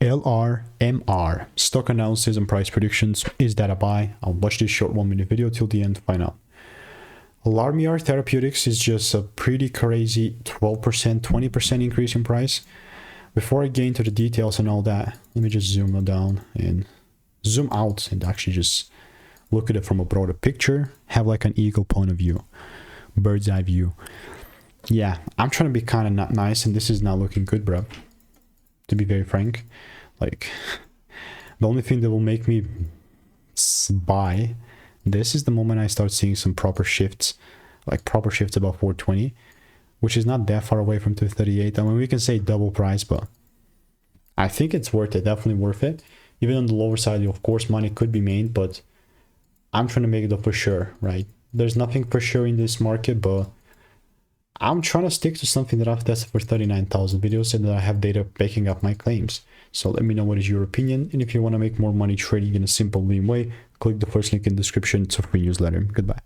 LRMR stock analysis and price predictions. Is that a buy? I'll watch this short 1-minute video till the end to find out. Larimar Therapeutics is just a pretty crazy 12%, 20% increase in price. Before I get into the details and all that, let me just zoom down and zoom out and actually just look at it from a broader picture, have like an eagle point of view, bird's eye view. Yeah, I'm trying to be kind of not nice, and this is not looking good, bro. To be very frank, like the only thing that will make me buy this is the moment I start seeing some proper shifts, like proper shifts above 420, which is not that far away from 238. I mean, we can say double price, but I think it's worth it, definitely worth it. Even on the lower side, of course, money could be made, but I'm trying to make it up for sure, right? There's nothing for sure in this market, but I'm trying to stick to something that I've tested for 39,000 videos and that I have data backing up my claims. So let me know what is your opinion, and if you want to make more money trading in a simple lean way, click the first link in the description. It's a free newsletter. Goodbye.